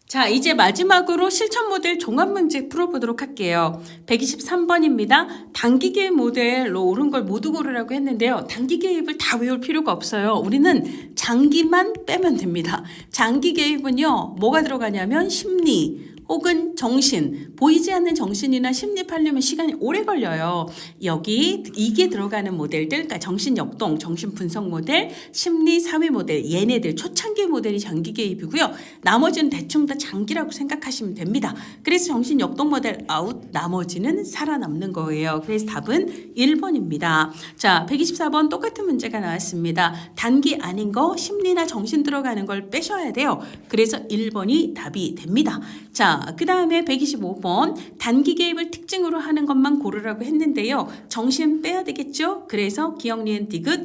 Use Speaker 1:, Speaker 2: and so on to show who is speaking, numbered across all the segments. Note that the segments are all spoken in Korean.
Speaker 1: 자, 이제 마지막으로 실천 모델 종합 문제 풀어보도록 할게요. 123번입니다. 단기 개입 모델로 옳은 걸 모두 고르라고 했는데요. 단기 개입을 다 외울 필요가 없어요. 우리는 장기만 빼면 됩니다. 장기 개입은요, 뭐가 들어가냐면 심리, 혹은 정신, 보이지 않는 정신이나 심리하려면 시간이 오래 걸려요. 여기 이게 들어가는 모델들, 그러니까 정신 역동, 정신 분석 모델, 심리 사회 모델, 얘네들 초창기 모델이 장기 개입이고요. 나머지는 대충 다 장기라고 생각하시면 됩니다. 그래서 정신 역동 모델 아웃, 나머지는 살아남는 거예요. 그래서 답은 1번입니다. 자, 124번 똑같은 문제가 나왔습니다. 단기 아닌 거 심리나 정신 들어가는 걸 빼셔야 돼요. 그래서 1번이 답이 됩니다. 자, 그 다음에 125번 단기 개입을 특징으로 하는 것만 고르라고 했는데요. 정신 빼야 되겠죠? 그래서 기억, 니은, 디귿,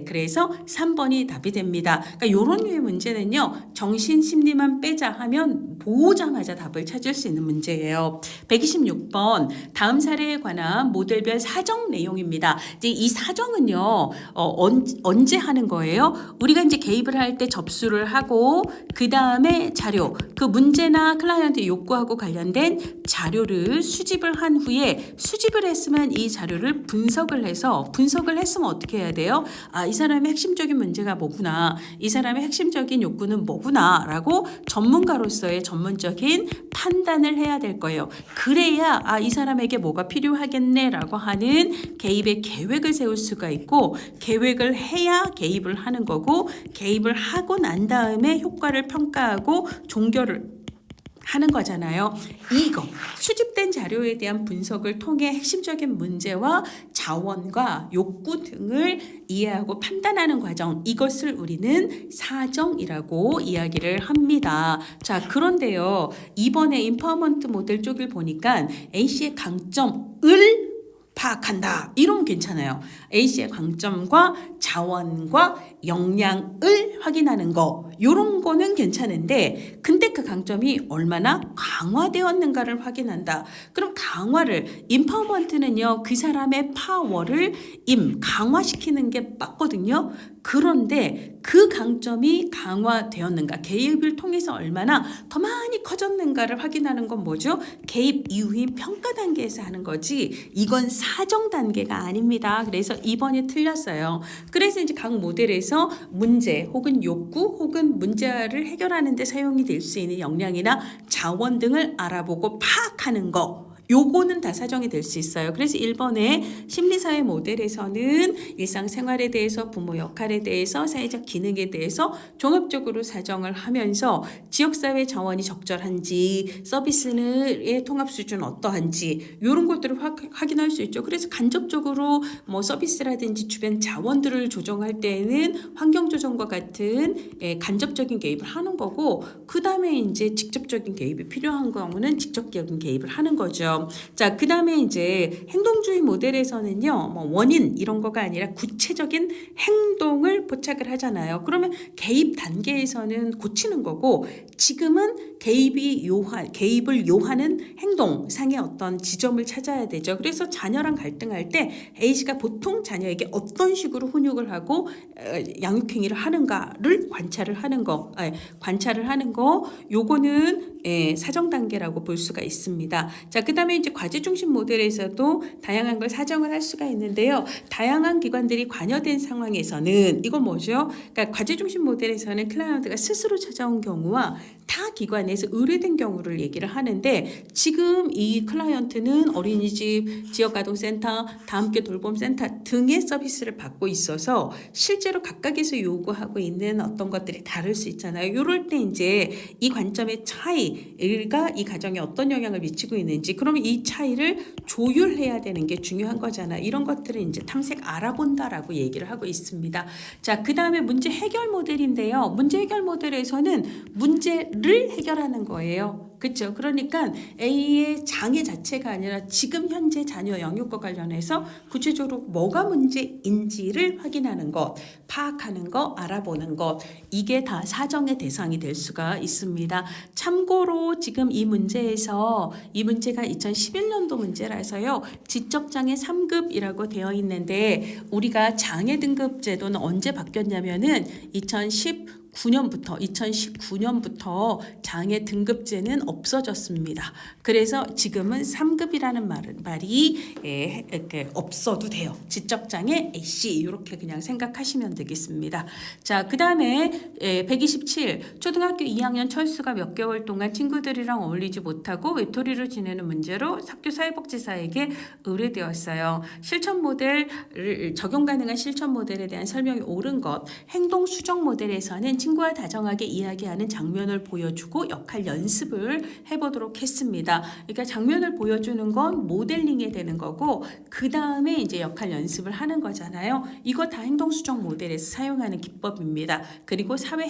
Speaker 1: 그래서 3번이 답이 됩니다. 그러니까 이런 류의 문제는요. 정신, 심리만 빼자 하면 보자마자 답을 찾을 수 있는 문제예요. 126번 다음 사례에 관한 모델별 사정 내용입니다. 이제 이 사정은요. 언제 하는 거예요? 우리가 이제 개입을 할 때 접수를 하고 그 다음에 자료, 그 문제나 클라이언트 욕구하고 관련된 자료를 수집을 한 후에 수집을 했으면 이 자료를 분석을 했으면 어떻게 해야 돼요? 아, 이 사람의 핵심적인 문제가 뭐구나. 이 사람의 핵심적인 욕구는 뭐구나. 라고 전문가로서의 전문적인 판단을 해야 될 거예요. 그래야 이 사람에게 뭐가 필요하겠네 라고 하는 개입의 계획을 세울 수가 있고 계획을 해야 개입을 하는 거고 개입을 하고 난 다음에 효과를 평가하고 종결을 하는 거잖아요. 이거 수집된 자료에 대한 분석을 통해 핵심적인 문제와 자원과 욕구 등을 이해하고 판단하는 과정, 이것을 우리는 사정이라고 이야기를 합니다. 자, 그런데요. 이번에 인파워먼트 모델 쪽을 보니까 A씨의 강점을 파악한다. 이러면 괜찮아요. A씨의 강점과 자원과 역량을 확인하는 거 이런 거는 괜찮은데 근데 그 강점이 얼마나 강화되었는가를 확인한다. 그럼 강화를 인파워먼트는요. 그 사람의 파워를 강화시키는 게 맞거든요. 그런데 그 강점이 강화되었는가 개입을 통해서 얼마나 더 많이 커졌는가를 확인하는 건 뭐죠? 개입 이후인 평가 단계에서 하는 거지 이건 사정 단계가 아닙니다. 그래서 2번이 틀렸어요. 그래서 이제 각 모델에서 문제 혹은 욕구 혹은 문제를 해결하는 데 사용이 될 수 있는 역량이나 자원 등을 알아보고 파악하는 거 요거는 다 사정이 될 수 있어요. 그래서 1번의 심리사회 모델에서는 일상생활에 대해서 부모 역할에 대해서 사회적 기능에 대해서 종합적으로 사정을 하면서 지역사회 자원이 적절한지 서비스의 통합 수준 어떠한지 이런 것들을 확인할 수 있죠. 그래서 간접적으로 뭐 서비스라든지 주변 자원들을 조정할 때는 환경조정과 같은 간접적인 개입을 하는 거고 그 다음에 이제 직접적인 개입이 필요한 경우는 직접적인 개입을 하는 거죠. 자, 그 다음에 이제 행동주의 모델에서는요, 뭐 원인 이런 거가 아니라 구체적인 행동을 포착을 하잖아요. 그러면 개입 단계에서는 고치는 거고, 지금은 개입을 요하는 행동상의 어떤 지점을 찾아야 되죠. 그래서 자녀랑 갈등할 때 A씨가 보통 자녀에게 어떤 식으로 훈육을 하고 양육행위를 하는가를 관찰을 하는 거, 요거는 사정 단계라고 볼 수가 있습니다. 자, 그 다음에 이제 과제 중심 모델에서도 다양한 걸 사정을 할 수가 있는데요. 다양한 기관들이 관여된 상황에서는 이건 뭐죠? 그러니까 과제 중심 모델에서는 클라이언트가 스스로 찾아온 경우와 타 기관에서 의뢰된 경우를 얘기를 하는데 지금 이 클라이언트는 어린이집, 지역아동센터, 다함께 돌봄센터 등의 서비스를 받고 있어서 실제로 각각에서 요구하고 있는 어떤 것들이 다를 수 있잖아요. 이럴 때 이제 이 관점의 차이가 이 가정에 어떤 영향을 미치고 있는지 그러면 이 차이를 조율해야 되는 게 중요한 거잖아요. 이런 것들을 이제 탐색 알아본다라고 얘기를 하고 있습니다. 자, 그 다음에 문제 해결 모델인데요. 문제 해결 모델에서는 문제를 해결하는 거예요. 그렇죠. 그러니까 A의 장애 자체가 아니라 지금 현재 자녀 영역과 관련해서 구체적으로 뭐가 문제인지를 확인하는 것, 파악하는 것, 알아보는 것 이게 다 사정의 대상이 될 수가 있습니다. 참고로 지금 이 문제가 2011년도 문제라서요. 지적장애 3급이라고 되어 있는데 우리가 장애 등급 제도는 언제 바뀌었냐면은 2019 2019년부터 장애 등급제는 없어졌습니다. 그래서 지금은 3급이라는 말이 이렇게 없어도 돼요. 지적장애 A씨 이렇게 그냥 생각하시면 되겠습니다. 자, 그 다음에 127 초등학교 2학년 철수가 몇 개월 동안 친구들이랑 어울리지 못하고 외톨이로 지내는 문제로 학교 사회복지사에게 의뢰되었어요. 실천 모델을 적용 가능한 실천 모델에 대한 설명이 옳은 것. 행동 수정 모델에서는 친구와 다정하게 이야기하는 장면을 보여주고 역할 연습을 해보도록 했습니다. 그러니까 장면을 보여주는 건 모델링이 되는 거고 그 다음에 이제 역할 연습을 하는 거잖아요. 이거 다 행동 수정 모델에서 사용하는 기법입니다. 그리고 사회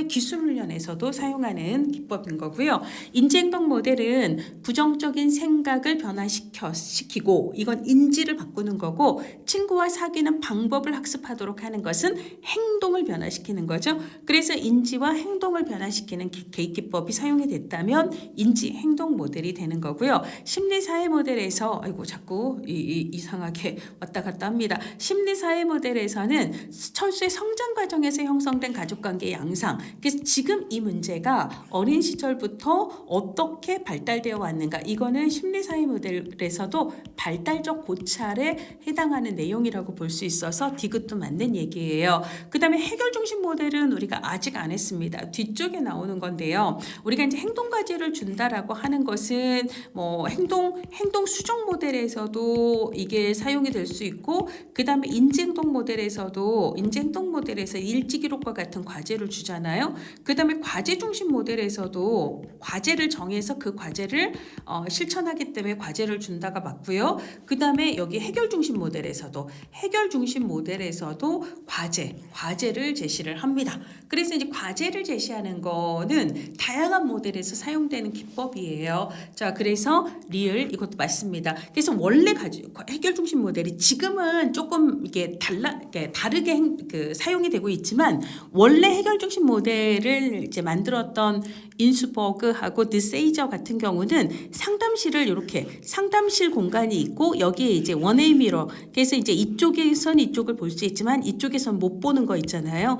Speaker 1: 기술 훈련에서도 사용하는 기법인 거고요. 인지행동 모델은 부정적인 생각을 변화시키고 이건 인지를 바꾸는 거고 친구와 사귀는 방법을 학습하도록 하는 것은 행동을 변화시키는 거죠. 그래서 인지와 행동을 변화시키는 개입 기법이 사용이 됐다면 인지 행동 모델이 되는 거고요. 심리사회 모델에서 자꾸 이상하게 왔다 갔다 합니다. 심리사회 모델에서는 철수의 성장 과정에서 형성된 가족관계 양상. 그래서 지금 이 문제가 어린 시절부터 어떻게 발달되어 왔는가. 이거는 심리사회 모델에서도 발달적 고찰에 해당하는 내용이라고 볼 수 있어서 디귿도 맞는 얘기예요. 그 다음에 해결 중심 모델은 우리가 아직 안 했습니다. 뒤쪽에 나오는 건데요. 우리가 이제 행동 과제를 준다라고 하는 것은 뭐 행동 수정 모델에서도 이게 사용이 될 수 있고 그 다음에 인지행동 모델에서도 인지행동 모델에서 일지기록과 같은 과제를 주잖아요. 그 다음에 과제 중심 모델에서도 과제를 정해서 그 과제를 실천하기 때문에 과제를 준다가 맞고요. 그 다음에 여기 해결 중심 모델에서도 과제를 제시를 합니다. 그래서 이제 과제를 제시하는 거는 다양한 모델에서 사용되는 기법이에요. 자, 그래서 리을 이것도 맞습니다. 그래서 원래 해결 중심 모델이 지금은 조금 이게 다르게 사용이 되고 있지만 원래 해결 중심 모델을 이제 만들었던 인수버그하고 드세이저 같은 경우는 상담실을 이렇게 상담실 공간이 있고 여기에 이제 원웨이 미러 그래서 이제 이쪽에선 이쪽을 볼 수 있지만 이쪽에선 못 보는 거 있잖아요.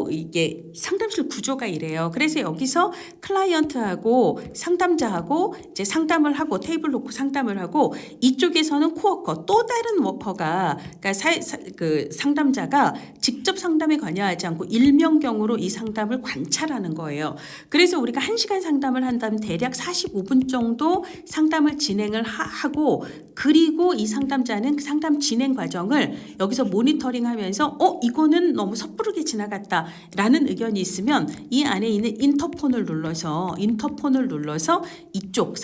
Speaker 1: 이게 상담실 구조가 이래요. 그래서 여기서 클라이언트하고 상담자하고 이제 상담을 하고 테이블 놓고 상담을 하고 이쪽에서는 코워커 또 다른 워커가 그러니까 상담자가 직접 상담에 관여하지 않고 일명경으로 이 상담을 관찰하는 거예요. 그래서 우리가 1시간 상담을 한다면 대략 45분 정도 상담을 진행을 하고 그리고 이 상담자는 그 상담 진행 과정을 여기서 모니터링하면서 이거는 너무 섣부르게 지나갔다라는 의견이 있으면 이 안에 있는 인터폰을 눌러서 이쪽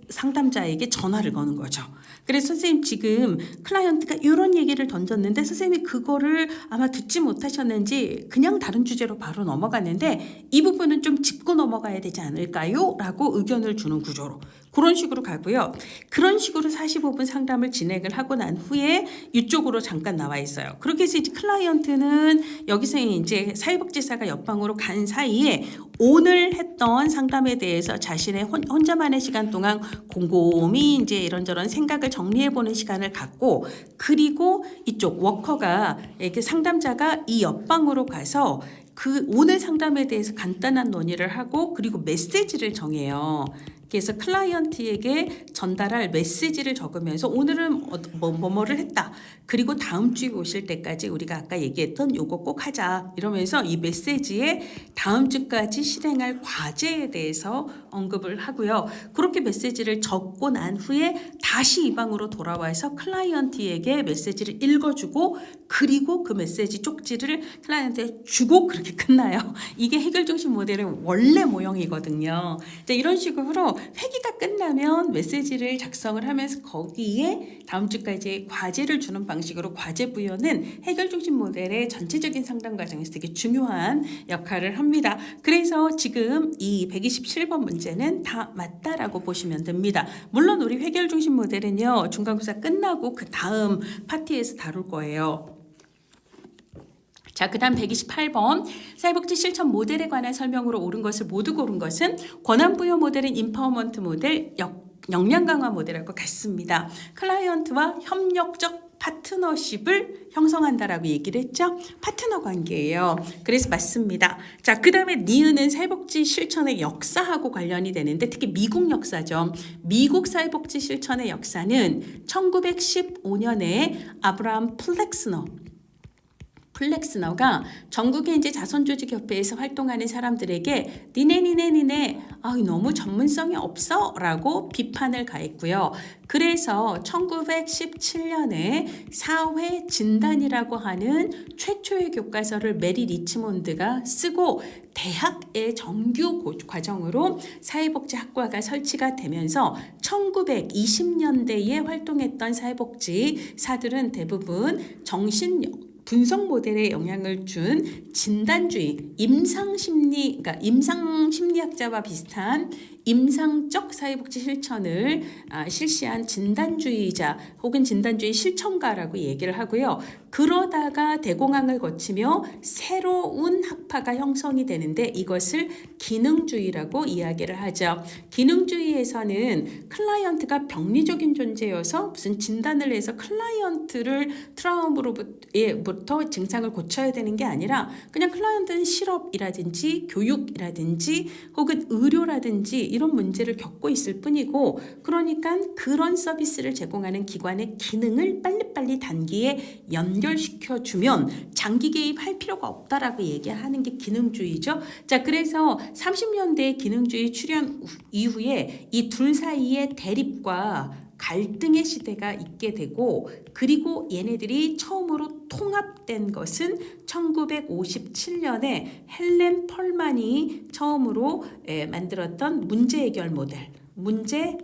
Speaker 1: 상담자에게 전화를 거는 거죠. 그래서 선생님 지금 클라이언트가 이런 얘기를 던졌는데 선생님이 그거를 아마 듣지 못하셨는지 그냥 다른 주제로 바로 넘어갔는데 이 부분은 좀 짚고 넘어가야 되지 않을까요? 라고 의견을 주는 구조로 그런 식으로 가고요. 그런 식으로 45분 상담을 진행을 하고 난 후에 이쪽으로 잠깐 나와 있어요. 그렇게 해서 이제 클라이언트는 여기서 이제 사회복지사가 옆방으로 간 사이에 오늘 했던 상담에 대해서 자신의 혼자만의 시간 동안 곰곰이 이제 이런저런 생각을 정리해보는 시간을 갖고 그리고 이쪽 워커가 이렇게 상담자가 이 옆방으로 가서 그 오늘 상담에 대해서 간단한 논의를 하고 그리고 메시지를 정해요. 그래서 클라이언트에게 전달할 메시지를 적으면서 오늘은 뭐를 했다. 그리고 다음 주에 오실 때까지 우리가 아까 얘기했던 요거 꼭 하자. 이러면서 이 메시지에 다음 주까지 실행할 과제에 대해서 언급을 하고요. 그렇게 메시지를 적고 난 후에 다시 이 방으로 돌아와서 클라이언트에게 메시지를 읽어주고 그리고 그 메시지 쪽지를 클라이언트에 주고 그렇게 끝나요. 이게 해결 중심 모델의 원래 모형이거든요. 자, 이런 식으로 회기가 끝나면 메시지를 작성을 하면서 거기에 다음 주까지 과제를 주는 방식으로 과제 부여는 해결 중심 모델의 전체적인 상담 과정에서 되게 중요한 역할을 합니다. 그래서 지금 이 127번 문제는 다 맞다라고 보시면 됩니다. 물론 우리 해결 중심 모델은요. 중간고사 끝나고 그 다음 파티에서 다룰 거예요. 자, 그 다음 128번 사회복지 실천 모델에 관한 설명으로 옳은 것을 모두 고른 것은 권한부여 모델은 인파워먼트 모델, 역량 강화 모델하고 같습니다. 클라이언트와 협력적 파트너십을 형성한다라고 얘기를 했죠. 파트너 관계예요. 그래서 맞습니다. 자, 그 다음에 니은은 사회복지 실천의 역사하고 관련이 되는데 특히 미국 역사죠. 미국 사회복지 실천의 역사는 1915년에 아브라함 플렉스너가 전국의 이제 자선조직협회에서 활동하는 사람들에게 니네 너무 전문성이 없어라고 비판을 가했고요. 그래서 1917년에 사회 진단이라고 하는 최초의 교과서를 메리 리치몬드가 쓰고 대학의 정규 과정으로 사회복지학과가 설치가 되면서 1920년대에 활동했던 사회복지사들은 대부분 분석 모델에 영향을 준 진단주의, 그러니까 임상심리학자와 비슷한 임상적 사회복지 실천을 실시한 진단주의자 혹은 진단주의 실천가라고 얘기를 하고요. 그러다가 대공황을 거치며 새로운 학파가 형성이 되는데 이것을 기능주의라고 이야기를 하죠. 기능주의에서는 클라이언트가 병리적인 존재여서 무슨 진단을 해서 클라이언트를 트라우마로부터 증상을 고쳐야 되는 게 아니라 그냥 클라이언트는 실업이라든지 교육이라든지 혹은 의료라든지 이런 문제를 겪고 있을 뿐이고 그러니까 그런 서비스를 제공하는 기관의 기능을 빨리빨리 단기에 연결시켜주면 장기 개입할 필요가 없다라고 얘기하는 게 기능주의죠. 자, 그래서 30년대 기능주의 출현 이후에 이 둘 사이의 대립과 갈등의 시대가 있게 되고 그리고 얘네들이 처음으로 통합된 것은 1957년에 헬렌 펄만이 처음으로 만들었던 문제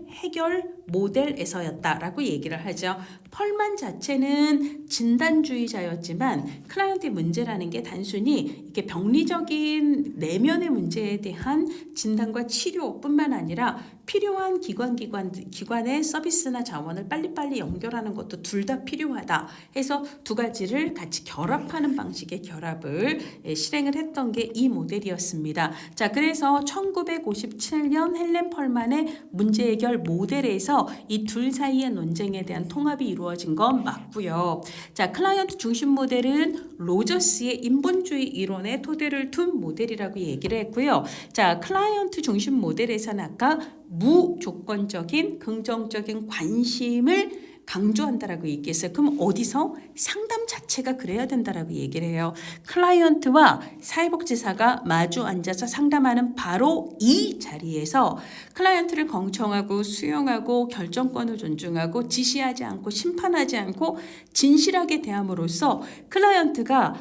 Speaker 1: 해결 모델에서였다라고 얘기를 하죠. 펄만 자체는 진단주의자였지만 클라이언트의 문제라는 게 단순히 이렇게 병리적인 내면의 문제에 대한 진단과 치료뿐만 아니라 필요한 기관의 서비스나 자원을 빨리빨리 연결하는 것도 둘 다 필요하다 해서 두 가지를 같이 결합하는 방식의 결합을 실행을 했던 게 이 모델이었습니다. 자, 그래서 1957년 헬렌 펄만의 문제 해결 모델에서 이 둘 사이의 논쟁에 대한 통합이 이루어진 건 맞고요. 자, 클라이언트 중심 모델은 로저스의 인본주의 이론의 토대를 둔 모델이라고 얘기를 했고요. 자, 클라이언트 중심 모델에서는 아까 무조건적인 긍정적인 관심을 강조한다라고 얘기했어요. 그럼 어디서? 상담 자체가 그래야 된다라고 얘기를 해요. 클라이언트와 사회복지사가 마주 앉아서 상담하는 바로 이 자리에서 클라이언트를 경청하고 수용하고 결정권을 존중하고 지시하지 않고 심판하지 않고 진실하게 대함으로써 클라이언트가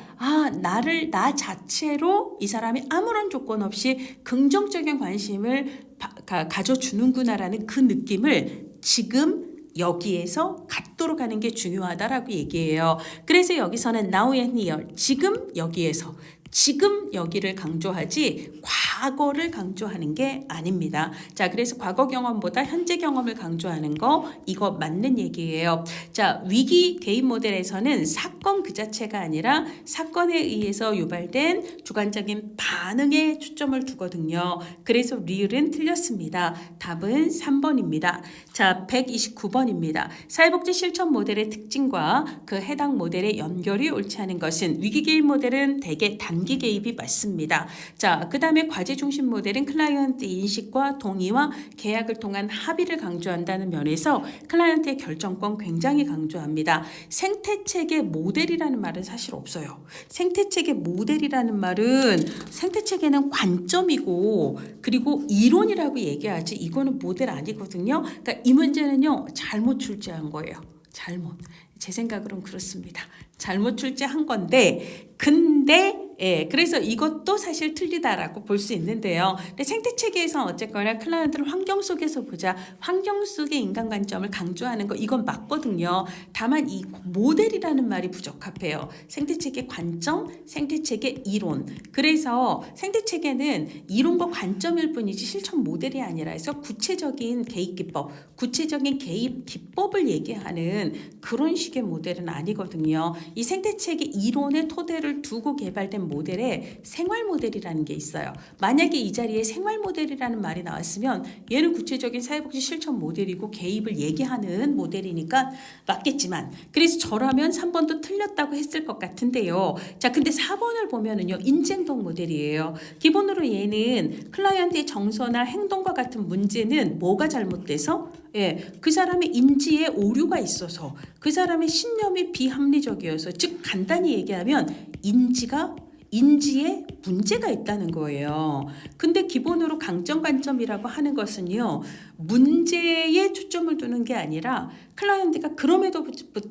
Speaker 1: 나 자체로 이 사람이 아무런 조건 없이 긍정적인 관심을 가져주는구나라는 그 느낌을 지금 여기에서 갖도록 하는 게 중요하다라고 얘기해요. 그래서 여기서는 now and here, 지금 여기를 강조하지 과거를 강조하는 게 아닙니다. 자, 그래서 과거 경험보다 현재 경험을 강조하는 거 이거 맞는 얘기예요. 자, 위기 개입 모델에서는 사건 그 자체가 아니라 사건에 의해서 유발된 주관적인 반응에 초점을 두거든요. 그래서 리을은 틀렸습니다. 답은 3번입니다. 자, 129번입니다. 사회복지 실천 모델의 특징과 그 해당 모델의 연결이 옳지 않은 것은 위기 개입 모델은 대개 단기 개입이 맞습니다. 자, 그 다음에 과제 중심 모델은 클라이언트 인식과 동의와 계약을 통한 합의를 강조한다는 면에서 클라이언트의 결정권 굉장히 강조합니다. 생태체계 모델이라는 말은 사실 없어요. 생태체계 모델이라는 말은 생태체계는 관점이고 그리고 이론이라고 얘기하지 이거는 모델 아니거든요. 그러니까 이 문제는요 잘못 출제한 거예요. 제 생각으로는 그렇습니다. 잘못 출제한 건데 그래서 이것도 사실 틀리다라고 볼 수 있는데요. 근데 생태체계에서 어쨌거나 클라이언트를 환경 속에서 보자. 환경 속의 인간관점을 강조하는 거 이건 맞거든요. 다만 이 모델이라는 말이 부적합해요. 생태체계 관점, 생태체계 이론. 그래서 생태체계는 이론과 관점일 뿐이지 실천 모델이 아니라 해서 구체적인 개입 기법을 얘기하는 그런 식의 모델은 아니거든요. 이 생태체계 이론의 토대를 두고 개발된 있는 모델에 생활 모델이라는 게 있어요. 만약에 이 자리에 생활 모델이라는 말이 나왔으면 얘는 구체적인 사회복지 실천 모델이고 개입을 얘기하는 모델이니까 맞겠지만, 그래서 저라면 3번도 틀렸다고 했을 것 같은데요. 자, 근데 4번을 보면은요, 인지행동 모델이에요. 기본으로 얘는 클라이언트의 정서나 행동과 같은 문제는 뭐가 잘못돼서 그 사람의 인지에 오류가 있어서, 그 사람의 신념이 비합리적이어서, 즉 간단히 얘기하면 인지에 문제가 있다는 거예요. 근데 기본으로 강점 관점이라고 하는 것은요, 문제에 초점을 두는 게 아니라 클라이언트가 그럼에도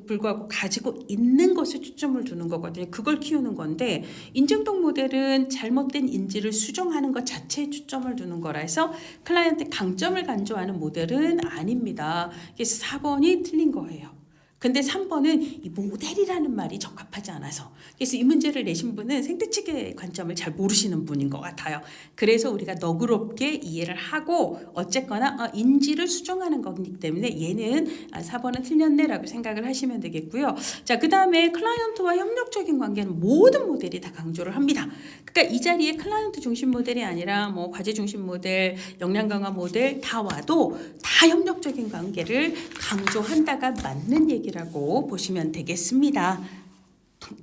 Speaker 1: 불구하고 가지고 있는 것에 초점을 두는 거거든요. 그걸 키우는 건데, 인지행동 모델은 잘못된 인지를 수정하는 것 자체에 초점을 두는 거라서 클라이언트 강점을 강조하는 모델은 아닙니다. 그래서 4번이 틀린 거예요. 근데 3번은 이 모델이라는 말이 적합하지 않아서, 그래서 이 문제를 내신 분은 생태치계 관점을 잘 모르시는 분인 것 같아요. 그래서 우리가 너그럽게 이해를 하고 어쨌거나 인지를 수정하는 거기 때문에 얘는 4번은 틀렸네라고 생각을 하시면 되겠고요. 자, 그 다음에 클라이언트와 협력적인 관계는 모든 모델이 다 강조를 합니다. 그러니까 이 자리에 클라이언트 중심 모델이 아니라 뭐 과제 중심 모델, 역량 강화 모델 다 와도 다 협력적인 관계를 강조한다가 맞는 얘기라고 보시면 되겠습니다.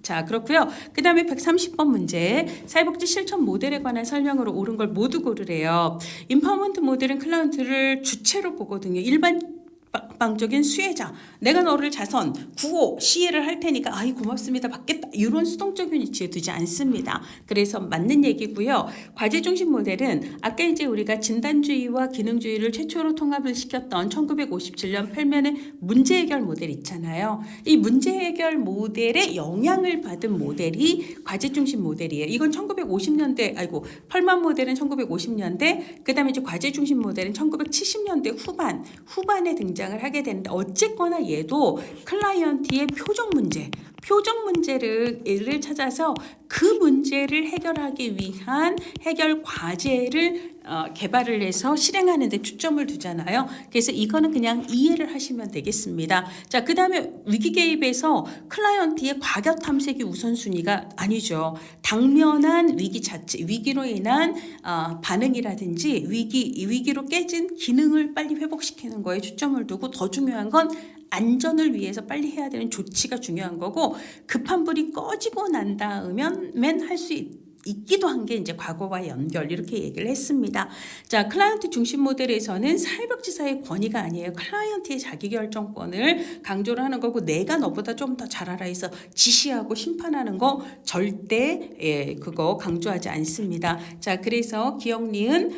Speaker 1: 자, 그렇고요. 그 다음에 130번 문제, 사회복지 실천 모델에 관한 설명으로 옳은 걸 모두 고르래요. 인파워먼트 모델은 클라이언트를 주체로 보거든요. 일반적인 수혜자, 내가 너를 자선, 구호, 시혜를 할 테니까 아이 고맙습니다 받겠다, 이런 수동적인 위치에 두지 않습니다. 그래서 맞는 얘기고요. 과제 중심 모델은 아까 이제 우리가 진단주의와 기능주의를 최초로 통합을 시켰던 1957년 펠맨의 문제 해결 모델 있잖아요. 이 문제 해결 모델의 영향을 받은 모델이 과제 중심 모델이에요. 이건 1950년대, 펄만 모델은 1950년대, 그 다음에 이제 과제 중심 모델은 1970년대 후반에 등장을 하게 되는데, 어쨌거나 얘도 클라이언트의 표적 문제를 찾아서 그 문제를 해결하기 위한 해결 과제를 개발을 해서 실행하는 데 초점을 두잖아요. 그래서 이거는 그냥 이해를 하시면 되겠습니다. 자, 그 다음에 위기 개입에서 클라이언트의 과격 탐색이 우선순위가 아니죠. 당면한 위기 자체, 위기로 인한 반응이라든지 위기로 깨진 기능을 빨리 회복시키는 거에 초점을 두고, 더 중요한 건 안전을 위해서 빨리 해야 되는 조치가 중요한 거고, 급한 불이 꺼지고 난 다음엔 할 수 있기도 한 게 이제 과거와 연결, 이렇게 얘기를 했습니다. 자, 클라이언트 중심 모델에서는 사회복지사의 권위가 아니에요. 클라이언트의 자기결정권을 강조를 하는 거고, 내가 너보다 좀 더 잘 알아 해서 지시하고 심판하는 거 절대 그거 강조하지 않습니다. 자, 그래서 기억 니은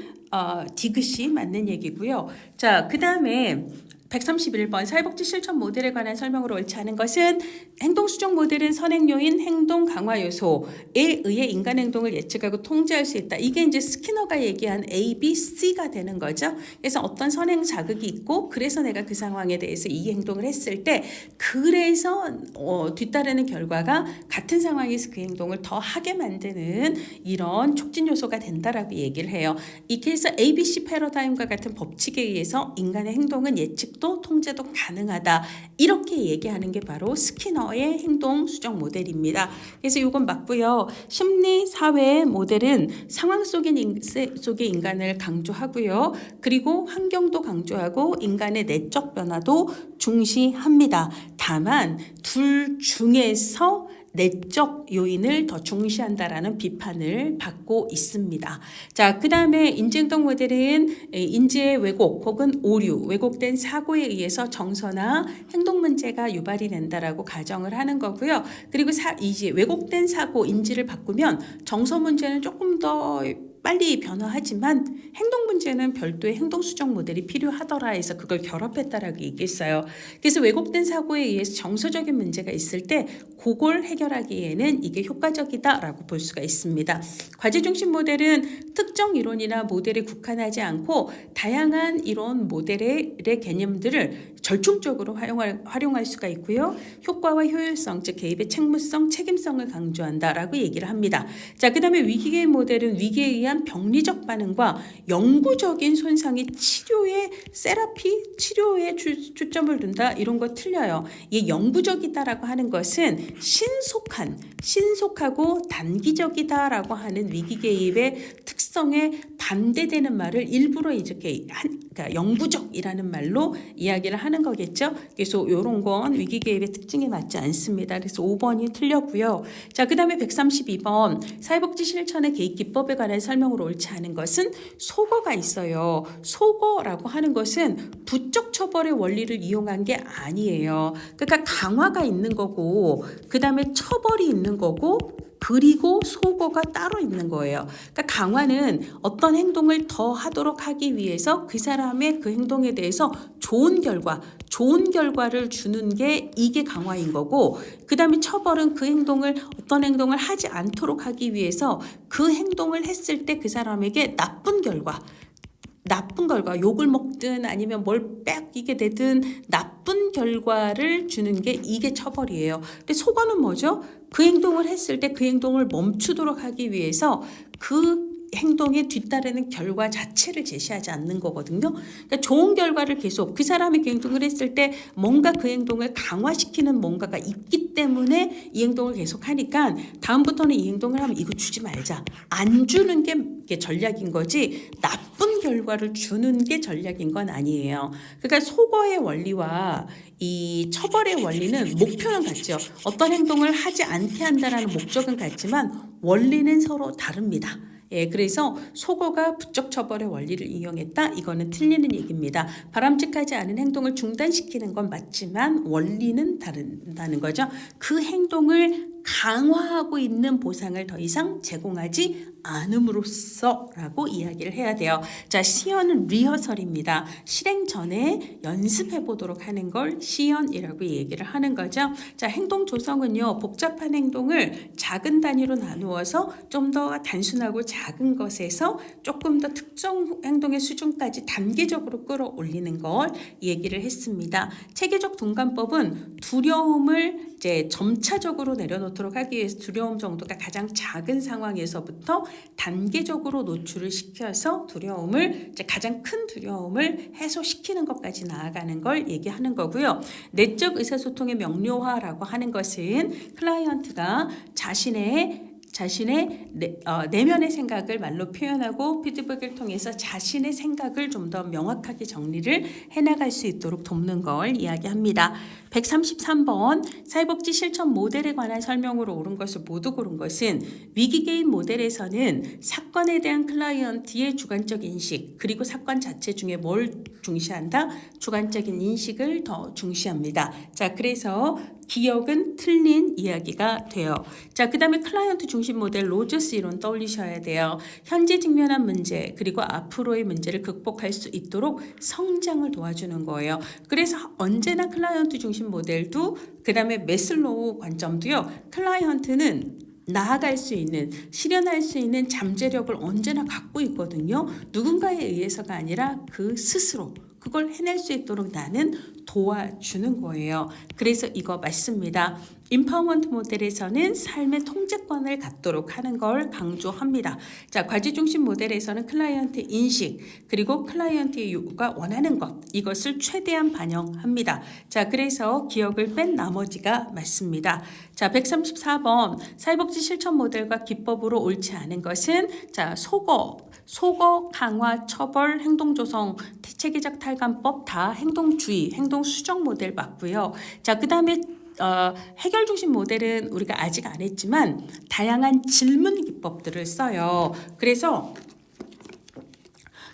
Speaker 1: 디귿이 맞는 얘기고요. 자, 그 다음에 131번 사회복지 실천 모델에 관한 설명으로 옳지 않은 것은, 행동 수정 모델은 선행 요인, 행동 강화 요소에 의해 인간 행동을 예측하고 통제할 수 있다. 이게 이제 스키너가 얘기한 A, B, C가 되는 거죠. 그래서 어떤 선행 자극이 있고, 그래서 내가 그 상황에 대해서 이 행동을 했을 때, 그래서 뒤따르는 결과가 같은 상황에서 그 행동을 더 하게 만드는 이런 촉진 요소가 된다라고 얘기를 해요. 이렇게해서 ABC 패러다임과 같은 법칙에 의해서 인간의 행동은 예측도 통제도 가능하다, 이렇게 얘기하는 게 바로 스키너의 행동 수정 모델입니다. 그래서 이건 맞고요. 심리 사회 모델은 상황 속의 인간을 강조하고요. 그리고 환경도 강조하고 인간의 내적 변화도 중시합니다. 다만 둘 중에서 내적 요인을 더 중시한다라는 비판을 받고 있습니다. 자, 그 다음에 인지행동 모델은 인지의 왜곡 혹은 오류, 왜곡된 사고에 의해서 정서나 행동 문제가 유발이 된다라고 가정을 하는 거고요. 그리고 이제 왜곡된 사고, 인지를 바꾸면 정서 문제는 조금 더 빨리 변화하지만 행동 문제는 별도의 행동 수정 모델이 필요하더라 해서 그걸 결합했다라고 얘기했어요. 그래서 왜곡된 사고에 의해서 정서적인 문제가 있을 때 그걸 해결하기에는 이게 효과적이다라고 볼 수가 있습니다. 과제 중심 모델은 특정 이론이나 모델에 국한하지 않고 다양한 이론 모델의 개념들을 절충적으로 활용할 수가 있고요. 효과와 효율성, 즉 개입의 책무성, 책임성을 강조한다라고 얘기를 합니다. 자, 그 다음에 위기 개입 모델은 위기에 의한 대한 병리적 반응과 영구적인 손상이 치료에 초점을 둔다. 이런 거 틀려요. 이 영구적이다라고 하는 것은 신속하고 단기적이다라고 하는 위기 개입의 특성에 반대되는 말을 일부러 이렇게 그러니까 영구적이라는 말로 이야기를 하는 거겠죠. 그래서 이런 건 위기 개입의 특징에 맞지 않습니다. 그래서 5번이 틀렸고요. 자, 그다음에 132번 사회복지 실천의 개입 기법에 관한 설명으로 옳지 않은 것은 소거가 있어요. 소거라고 하는 것은 부적 처벌의 원리를 이용한 게 아니에요. 그러니까 강화가 있는 거고 그다음에 처벌이 있는 거고 그리고 소거가 따로 있는 거예요. 그러니까 강화는 어떤 행동을 더 하도록 하기 위해서 그 사람의 그 행동에 대해서 좋은 결과를 주는 게 이게 강화인 거고, 그 다음에 처벌은 어떤 행동을 하지 않도록 하기 위해서 그 행동을 했을 때 그 사람에게 나쁜 결과, 욕을 먹든 아니면 뭘 뺏기게 되든 나쁜 결과를 주는 게 이게 처벌이에요. 근데 소거는 뭐죠? 그 행동을 했을 때 그 행동을 멈추도록 하기 위해서 그 행동에 뒤따르는 결과 자체를 제시하지 않는 거거든요. 그러니까 좋은 결과를 계속 그 사람이 그 행동을 했을 때 뭔가 그 행동을 강화시키는 뭔가가 있기 때문에 이 행동을 계속 하니까 다음부터는 이 행동을 하면 이거 주지 말자. 안 주는 게 전략인 거지 나쁜 결과를 주는 게 전략인 건 아니에요. 그러니까 소거의 원리와 이 처벌의 원리는 목표는 같죠. 어떤 행동을 하지 않게 한다라는 목적은 같지만 원리는 서로 다릅니다. 그래서 소거가 부적 처벌의 원리를 이용했다. 이거는 틀리는 얘기입니다. 바람직하지 않은 행동을 중단시키는 건 맞지만 원리는 다르다는 거죠. 그 행동을 강화하고 있는 보상을 더 이상 제공하지 않음으로써라고 이야기를 해야 돼요. 자, 시연은 리허설입니다. 실행 전에 연습해 보도록 하는 걸 시연이라고 얘기를 하는 거죠. 자, 행동 조성은요, 복잡한 행동을 작은 단위로 나누어서 좀 더 단순하고 작은 것에서 조금 더 특정 행동의 수준까지 단계적으로 끌어올리는 걸 얘기를 했습니다. 체계적 둔감법은 두려움을 이제 점차적으로 내려놓도록 하기 위해서 두려움 정도가 가장 작은 상황에서부터 단계적으로 노출을 시켜서 가장 큰 두려움을 해소시키는 것까지 나아가는 걸 얘기하는 거고요. 내적 의사소통의 명료화라고 하는 것은 클라이언트가 자신의 내면의 생각을 말로 표현하고 피드백을 통해서 자신의 생각을 좀 더 명확하게 정리를 해나갈 수 있도록 돕는 걸 이야기합니다. 133번 사회복지 실천 모델에 관한 설명으로 옳은 것을 모두 고른 것은 위기 개입 모델에서는 사건에 대한 클라이언트의 주관적 인식 그리고 사건 자체 중에 뭘 중시한다? 주관적인 인식을 더 중시합니다. 자, 그래서 기억은 틀린 이야기가 돼요. 자, 그 다음에 클라이언트 중심 모델 로저스 이론 떠올리셔야 돼요. 현재 직면한 문제 그리고 앞으로의 문제를 극복할 수 있도록 성장을 도와주는 거예요. 그래서 언제나 클라이언트 중심 모델도 그 다음에 메슬로우 관점도요. 클라이언트는 나아갈 수 있는, 실현할 수 있는 잠재력을 언제나 갖고 있거든요. 누군가에 의해서가 아니라 그 스스로 그걸 해낼 수 있도록 나는 도와주는 거예요. 그래서 이거 맞습니다. 임파워먼트 모델에서는 삶의 통제권을 갖도록 하는 걸 강조합니다. 자, 과제 중심 모델에서는 클라이언트 인식 그리고 클라이언트의 요구가 원하는 것 이것을 최대한 반영합니다. 자, 그래서 기억을 뺀 나머지가 맞습니다. 자, 134번 사회복지 실천 모델과 기법으로 옳지 않은 것은 자, 소거, 강화, 처벌, 행동조성, 체계적 탈감법 다 행동주의, 행동수정 모델 맞고요. 자, 그 다음에 해결 중심 모델은 우리가 아직 안 했지만 다양한 질문 기법들을 써요. 그래서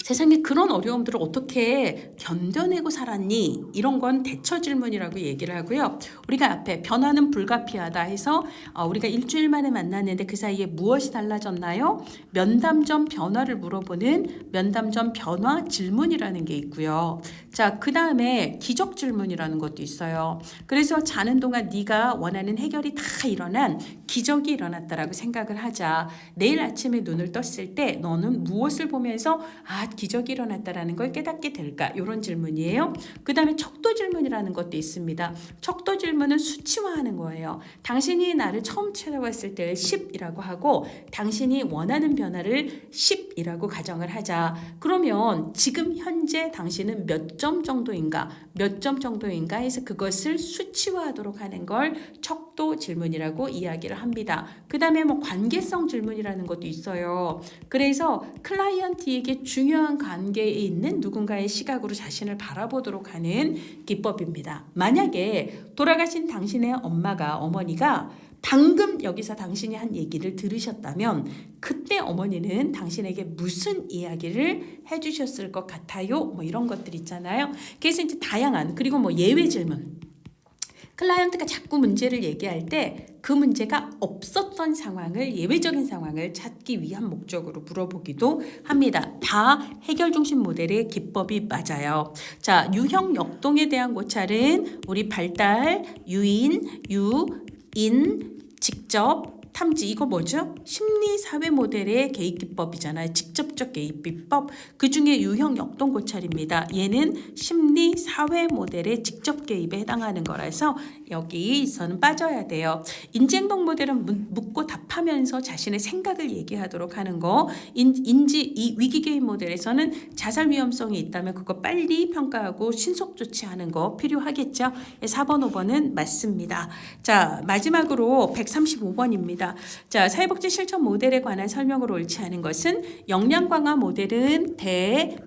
Speaker 1: 세상에 그런 어려움들을 어떻게 견뎌내고 살았니? 이런 건 대처 질문이라고 얘기를 하고요. 우리가 앞에 변화는 불가피하다 해서 우리가 일주일 만에 만났는데 그 사이에 무엇이 달라졌나요? 면담 전 변화를 물어보는 면담 전 변화 질문이라는 게 있고요. 자, 그 다음에 기적 질문이라는 것도 있어요. 그래서 자는 동안 네가 원하는 해결이 다 일어난 기적이 일어났다라고 생각을 하자. 내일 아침에 눈을 떴을 때 너는 무엇을 보면서 기적이 일어났다라는 걸 깨닫게 될까? 이런 질문이에요. 그 다음에 척도 질문이라는 것도 있습니다. 척도 질문은 수치화하는 거예요. 당신이 나를 처음 찾아왔을 때 10이라고 하고 당신이 원하는 변화를 10이라고 가정을 하자. 그러면 지금 현재 당신은 몇 점 정도인가? 몇 점 정도인가 해서 그것을 수치화하도록 하는 걸 척도 질문이라고 이야기를 합니다. 그 다음에 뭐 관계성 질문이라는 것도 있어요. 그래서 클라이언트에게 중요한 관계에 있는 누군가의 시각으로 자신을 바라보도록 하는 기법입니다. 만약에 돌아가신 당신의 어머니가 방금 여기서 당신이 한 얘기를 들으셨다면 그때 어머니는 당신에게 무슨 이야기를 해주셨을 것 같아요? 뭐 이런 것들 있잖아요. 그래서 이제 다양한 그리고 뭐 예외 질문. 클라이언트가 자꾸 문제를 얘기할 때 그 문제가 없었던 상황을 예외적인 상황을 찾기 위한 목적으로 물어보기도 합니다. 다 해결 중심 모델의 기법이 맞아요. 자, 유형 역동에 대한 고찰은 우리 발달, 유인, 직접, 탐지 이거 뭐죠? 심리사회 모델의 개입 기법이잖아요. 직접적 개입 비법. 그 중에 유형 역동 고찰입니다. 얘는 심리사회 모델의 직접 개입에 해당하는 거라서 여기서는 빠져야 돼요. 인지행동 모델은 묻고 답하면서 자신의 생각을 얘기하도록 하는 거. 이 위기 개입 모델에서는 자살 위험성이 있다면 그거 빨리 평가하고 신속 조치하는 거 필요하겠죠. 4번, 5번은 맞습니다. 자, 마지막으로 135번입니다. 자, 사회복지 실천 모델에 관한 설명으로 옳지 않은 것은 역량 강화 모델은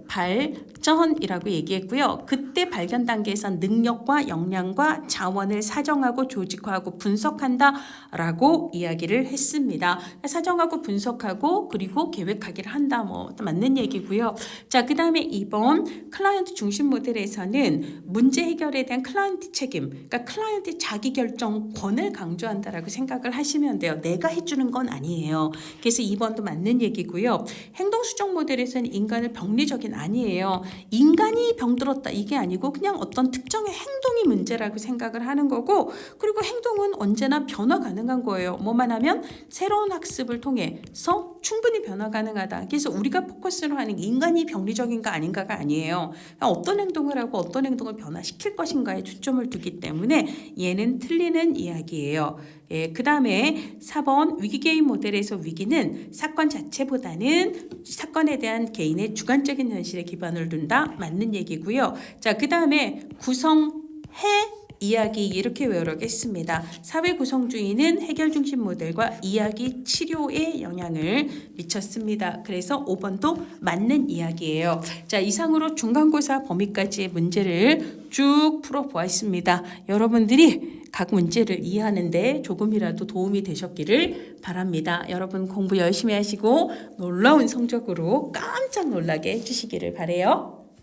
Speaker 1: 대발전이라고 얘기했고요. 그때 발견 단계에선 능력과 역량과 자원을 사정하고 조직화하고 분석한다라고 이야기를 했습니다. 사정하고 분석하고 그리고 계획하기를 한다. 뭐 맞는 얘기고요. 자, 그 다음에 2번 클라이언트 중심 모델에서는 문제 해결에 대한 클라이언트 책임, 그러니까 클라이언트 자기결정권을 강조한다라고 생각을 하시면 돼요. 내가 해주는 건 아니에요. 그래서 2번도 맞는 얘기고요. 행동수정 모델에서는 인간을 병리적인 아니에요. 인간이 병들었다 이게 아니고 그냥 어떤 특정의 행동이 문제라고 생각을 하는 거고 그리고 행동은 언제나 변화 가능한 거예요. 뭐만 하면 새로운 학습을 통해서 충분히 변화 가능하다. 그래서 우리가 포커스로 하는 인간이 병리적인가 아닌가가 아니에요. 어떤 행동을 하고 어떤 행동을 변화시킬 것인가에 초점을 두기 때문에 얘는 틀리는 이야기예요. 그 다음에 4번 위기개입 모델에서 위기는 사건 자체보다는 사건에 대한 개인의 주관적인 현실에 기반을 둔다. 맞는 얘기고요. 자, 그 다음에 구성해 이야기 이렇게 외우겠습니다. 사회 구성주의는 해결 중심 모델과 이야기 치료에 영향을 미쳤습니다. 그래서 5번도 맞는 이야기예요. 자, 이상으로 중간고사 범위까지의 문제를 쭉 풀어보았습니다. 여러분들이 각 문제를 이해하는데 조금이라도 도움이 되셨기를 바랍니다. 여러분 공부 열심히 하시고 놀라운 성적으로 깜짝 놀라게 해주시기를 바라요.